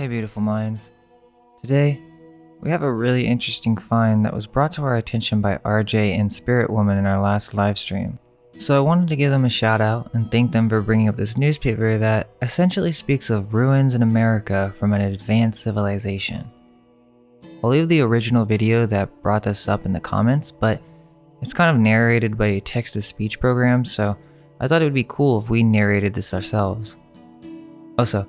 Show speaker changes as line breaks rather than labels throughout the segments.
Hey beautiful minds. Today, we have a really interesting find that was brought to our attention by RJ and Spirit Woman in our last live stream. So I wanted to give them a shout out and thank them for bringing up this newspaper that essentially speaks of ruins in America from an advanced civilization. I'll leave the original video that brought this up in the comments, but it's kind of narrated by a text-to-speech program, so I thought it would be cool if we narrated this ourselves. Also,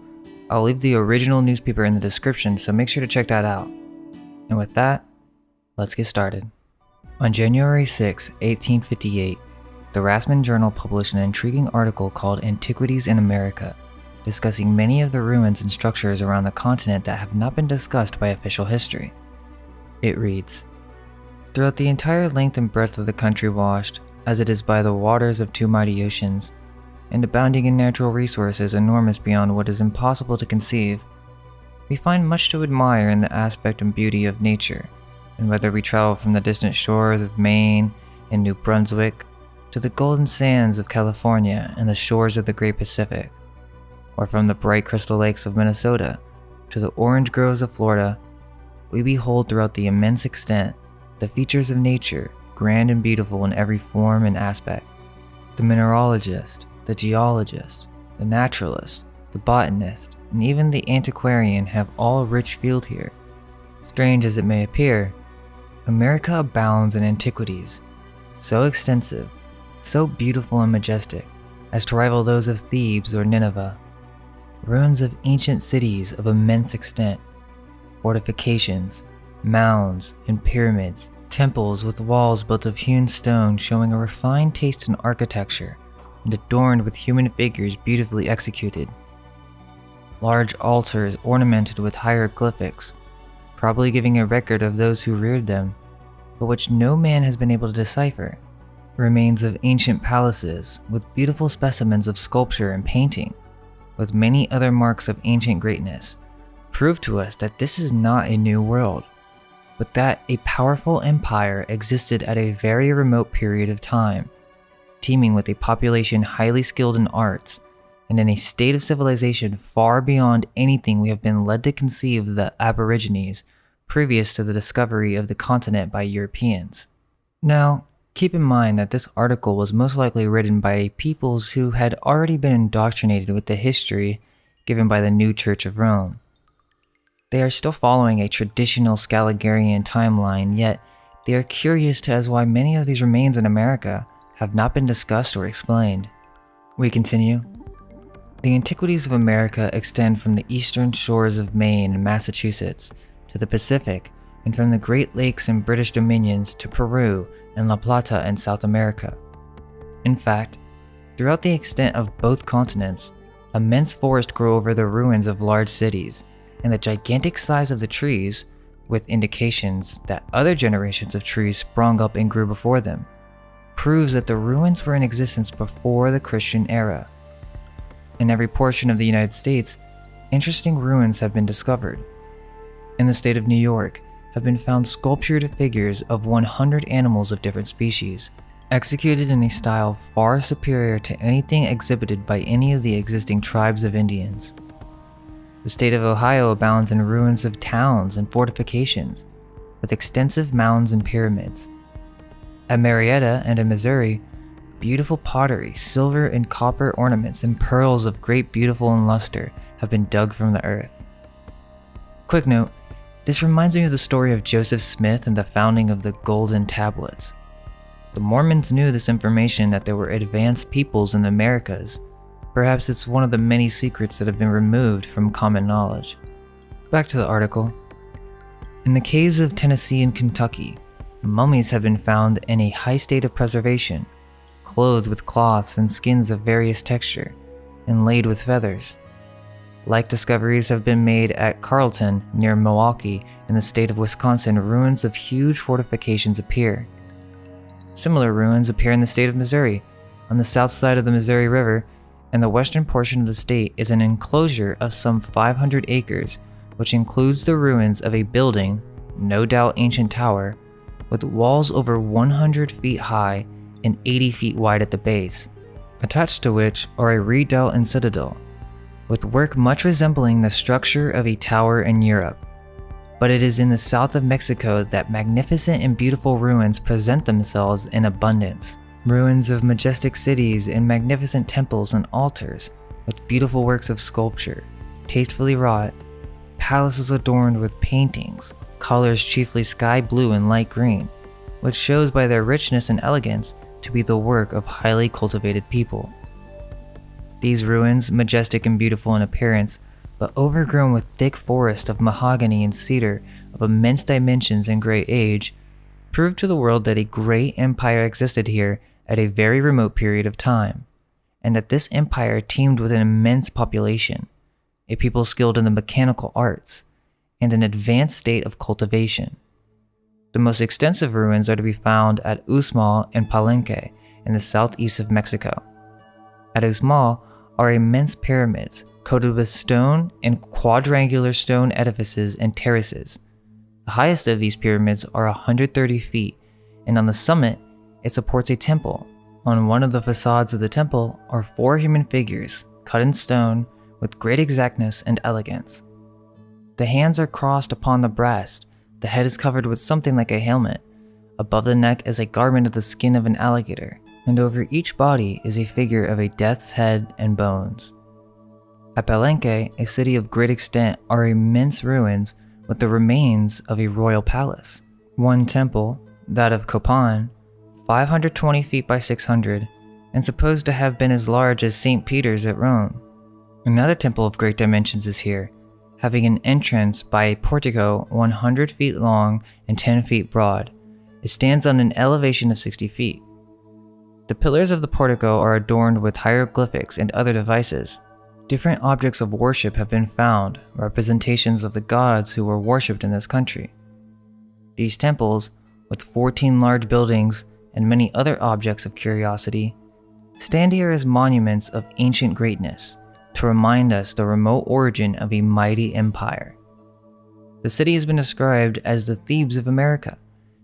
I'll leave the original newspaper in the description, so make sure to check that out. And with that, let's get started. On January 6, 1858, the Rasman Journal published an intriguing article called Antiquities in America, discussing many of the ruins and structures around the continent that have not been discussed by official history. It reads, "Throughout the entire length and breadth of the country washed, as it is by the waters of two mighty oceans, and abounding in natural resources enormous beyond what is impossible to conceive, we find much to admire in the aspect and beauty of nature, and whether we travel from the distant shores of Maine and New Brunswick to the golden sands of California and the shores of the great Pacific, or from the bright crystal lakes of Minnesota to the orange groves of Florida, we behold throughout the immense extent the features of nature, grand and beautiful in every form and aspect. The mineralogist, the geologist, the naturalist, the botanist, and even the antiquarian have all rich field here. Strange as it may appear, America abounds in antiquities, so extensive, so beautiful and majestic, as to rival those of Thebes or Nineveh. Ruins of ancient cities of immense extent, fortifications, mounds, and pyramids, temples with walls built of hewn stone showing a refined taste in architecture, and adorned with human figures beautifully executed. Large altars ornamented with hieroglyphics, probably giving a record of those who reared them, but which no man has been able to decipher. Remains of ancient palaces, with beautiful specimens of sculpture and painting, with many other marks of ancient greatness, prove to us that this is not a new world, but that a powerful empire existed at a very remote period of time, teeming with a population highly skilled in arts, and in a state of civilization far beyond anything we have been led to conceive of the Aborigines previous to the discovery of the continent by Europeans. Now, keep in mind that this article was most likely written by peoples who had already been indoctrinated with the history given by the new Church of Rome. They are still following a traditional Scaligerian timeline, yet they are curious as why many of these remains in America have not been discussed or explained. We continue. The antiquities of America extend from the eastern shores of Maine and Massachusetts to the Pacific, and from the Great Lakes and British dominions to Peru and La Plata in South America. In fact, throughout the extent of both continents, immense forests grow over the ruins of large cities, and the gigantic size of the trees, with indications that other generations of trees sprung up and grew before them, proves that the ruins were in existence before the Christian era. In every portion of the United States, interesting ruins have been discovered. In the state of New York, have been found sculptured figures of 100 animals of different species, executed in a style far superior to anything exhibited by any of the existing tribes of Indians. The state of Ohio abounds in ruins of towns and fortifications, with extensive mounds and pyramids. At Marietta and in Missouri, beautiful pottery, silver and copper ornaments, and pearls of great beautiful and luster have been dug from the earth. Quick note, this reminds me of the story of Joseph Smith and the founding of the Golden Tablets. The Mormons knew this information that there were advanced peoples in the Americas. Perhaps it's one of the many secrets that have been removed from common knowledge. Back to the article. In the caves of Tennessee and Kentucky, mummies have been found in a high state of preservation, clothed with cloths and skins of various texture, and laid with feathers. Like discoveries have been made at Carlton, near Milwaukee, in the state of Wisconsin. Ruins of huge fortifications appear. Similar ruins appear in the state of Missouri. On the south side of the Missouri River, and the western portion of the state is an enclosure of some 500 acres, which includes the ruins of a building, no doubt ancient tower, with walls over 100 feet high and 80 feet wide at the base, attached to which are a redoubt and citadel. with work much resembling the structure of a tower in Europe. But it is in the south of Mexico that magnificent and beautiful ruins present themselves in abundance. Ruins of majestic cities and magnificent temples and altars with beautiful works of sculpture, tastefully wrought, palaces adorned with paintings, colors chiefly sky blue and light green, which shows by their richness and elegance to be the work of highly cultivated people. These ruins, majestic and beautiful in appearance, but overgrown with thick forest of mahogany and cedar of immense dimensions and great age, prove to the world that a great empire existed here at a very remote period of time, and that this empire teemed with an immense population, a people skilled in the mechanical arts, and an advanced state of cultivation. The most extensive ruins are to be found at Uxmal and Palenque in the southeast of Mexico. At Uxmal are immense pyramids coated with stone and quadrangular stone edifices and terraces. The highest of these pyramids are 130 feet, and on the summit, it supports a temple. On one of the facades of the temple are 4 human figures cut in stone with great exactness and elegance. The hands are crossed upon the breast, the head is covered with something like a helmet, above the neck is a garment of the skin of an alligator, and over each body is a figure of a death's head and bones. At Palenque, a city of great extent, are immense ruins with the remains of a royal palace. One temple, that of Copan, 520 feet by 600, and supposed to have been as large as St. Peter's at Rome. Another temple of great dimensions is here, having an entrance by a portico 100 feet long and 10 feet broad. It stands on an elevation of 60 feet. The pillars of the portico are adorned with hieroglyphics and other devices. Different objects of worship have been found, representations of the gods who were worshipped in this country. These temples, with 14 large buildings and many other objects of curiosity, stand here as monuments of ancient greatness to remind us the remote origin of a mighty empire. The city has been described as the Thebes of America,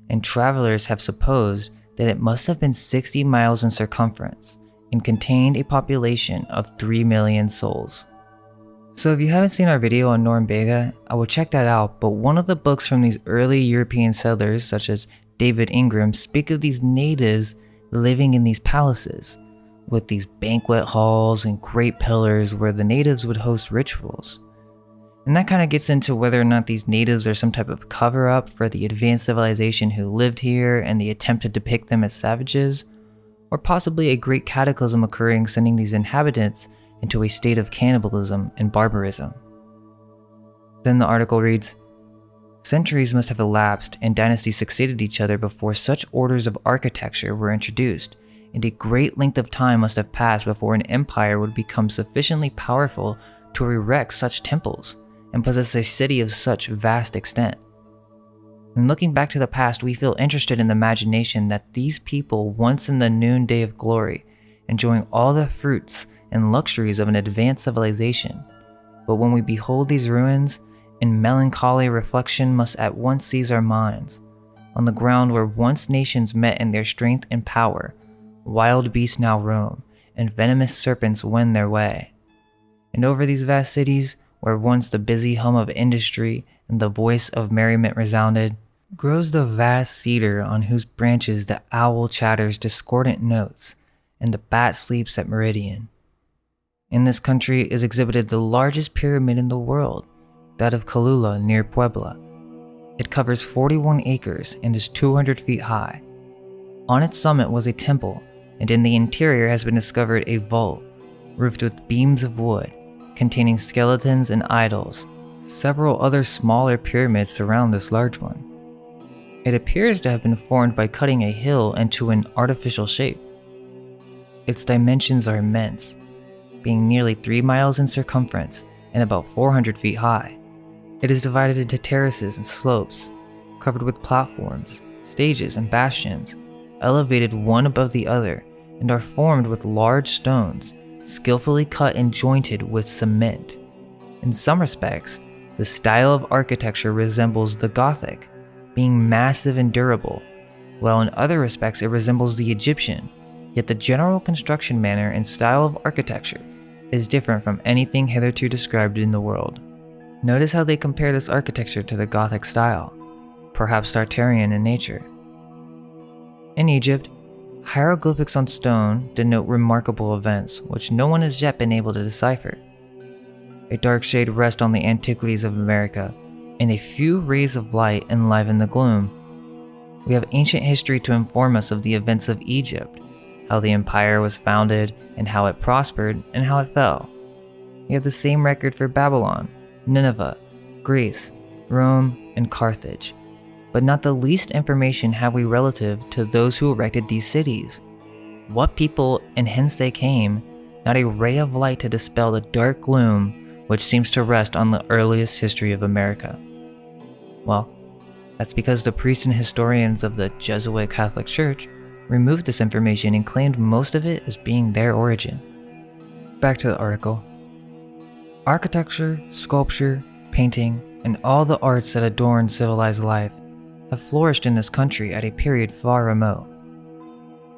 and travelers have supposed that it must have been 60 miles in circumference and contained a population of 3 million souls. So if you haven't seen our video on Norumbega, I would check that out, but one of the books from these early European settlers, such as David Ingram, speak of these natives living in these palaces, with these banquet halls and great pillars where the natives would host rituals. And that kind of gets into whether or not these natives are some type of cover-up for the advanced civilization who lived here and the attempt to depict them as savages, or possibly a great cataclysm occurring sending these inhabitants into a state of cannibalism and barbarism. Then the article reads, centuries must have elapsed and dynasties succeeded each other before such orders of architecture were introduced, and a great length of time must have passed before an empire would become sufficiently powerful to erect such temples and possess a city of such vast extent. And looking back to the past, we feel interested in the imagination that these people, once in the noonday of glory, enjoying all the fruits and luxuries of an advanced civilization. But when we behold these ruins, in melancholy reflection must at once seize our minds. On the ground where once nations met in their strength and power, wild beasts now roam, and venomous serpents wend their way. And over these vast cities, where once the busy hum of industry and the voice of merriment resounded, grows the vast cedar on whose branches the owl chatters discordant notes, and the bat sleeps at meridian. In this country is exhibited the largest pyramid in the world, that of Cholula near Puebla. It covers 41 acres and is 200 feet high. On its summit was a temple, and in the interior has been discovered a vault, roofed with beams of wood, containing skeletons and idols. Several other smaller pyramids surround this large one. It appears to have been formed by cutting a hill into an artificial shape. Its dimensions are immense, being nearly 3 miles in circumference and about 400 feet high. It is divided into terraces and slopes, covered with platforms, stages, and bastions, elevated one above the other, and are formed with large stones, skillfully cut and jointed with cement. In some respects, the style of architecture resembles the Gothic, being massive and durable, while in other respects it resembles the Egyptian, yet the general construction manner and style of architecture is different from anything hitherto described in the world. Notice how they compare this architecture to the Gothic style, perhaps Tartarian in nature. In Egypt, hieroglyphics on stone denote remarkable events which no one has yet been able to decipher. A dark shade rests on the antiquities of America, and a few rays of light enliven the gloom. We have ancient history to inform us of the events of Egypt, how the empire was founded, and how it prospered and how it fell. We have the same record for Babylon, Nineveh, Greece, Rome, and Carthage, but not the least information have we relative to those who erected these cities. What people and hence they came, not a ray of light to dispel the dark gloom which seems to rest on the earliest history of America. Well, that's because the priests and historians of the Jesuit Catholic Church removed this information and claimed most of it as being their origin. Back to the article. Architecture, sculpture, painting, and all the arts that adorn civilized life have flourished in this country at a period far remote.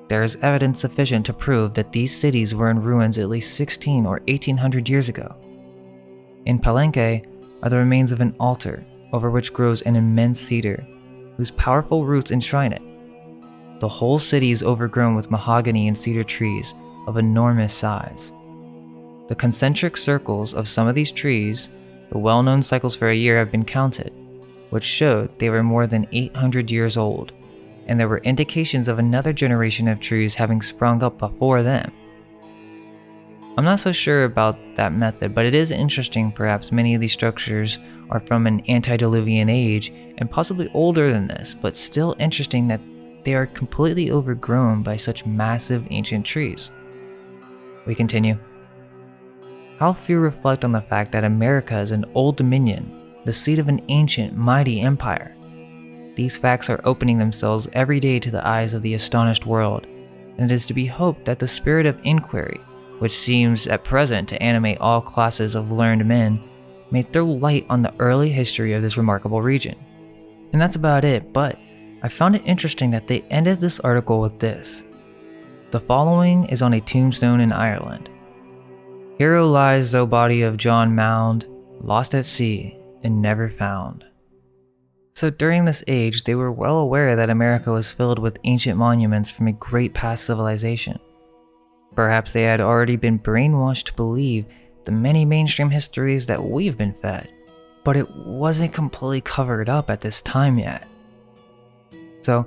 There is evidence sufficient to prove that these cities were in ruins at least 16 or 1800 years ago. In Palenque are the remains of an altar over which grows an immense cedar, whose powerful roots enshrine it. The whole city is overgrown with mahogany and cedar trees of enormous size. The concentric circles of some of these trees, the well-known cycles for a year, have been counted, which showed they were more than 800 years old, and there were indications of another generation of trees having sprung up before them. I'm not so sure about that method, but it is interesting. Perhaps many of these structures are from an antediluvian age and possibly older than this, but still interesting that they are completely overgrown by such massive ancient trees. We continue. How few reflect on the fact that America is an old dominion, the seat of an ancient, mighty empire. These facts are opening themselves every day to the eyes of the astonished world, and it is to be hoped that the spirit of inquiry, which seems at present to animate all classes of learned men, may throw light on the early history of this remarkable region. And that's about it, but I found it interesting that they ended this article with this. The following is on a tombstone in Ireland. Here lies the body of John Mound, lost at sea and never found. So during this age, they were well aware that America was filled with ancient monuments from a great past civilization. Perhaps they had already been brainwashed to believe the many mainstream histories that we've been fed, but it wasn't completely covered up at this time yet. So,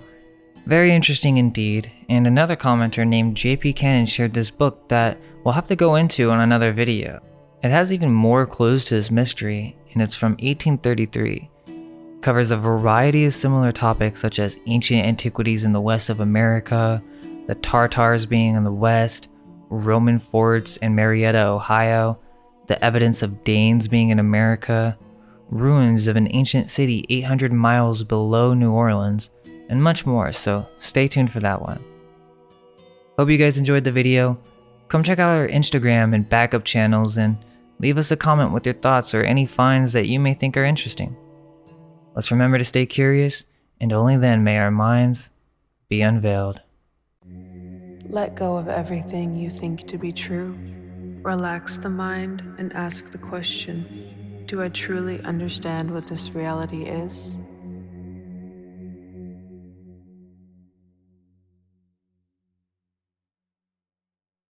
very interesting indeed, and another commenter named JP Cannon shared this book that we'll have to go into on another video. It has even more clues to this mystery, and it's from 1833. It covers a variety of similar topics such as ancient antiquities in the west of America, the Tartars being in the west, Roman forts in Marietta, Ohio, the evidence of Danes being in America, ruins of an ancient city 800 miles below New Orleans, and much more, so stay tuned for that one. Hope you guys enjoyed the video. Come check out our Instagram and backup channels and leave us a comment with your thoughts or any finds that you may think are interesting. Let's remember to stay curious, and only then may our minds be unveiled.
Let go of everything you think to be true. Relax the mind and ask the question, do I truly understand what this reality is?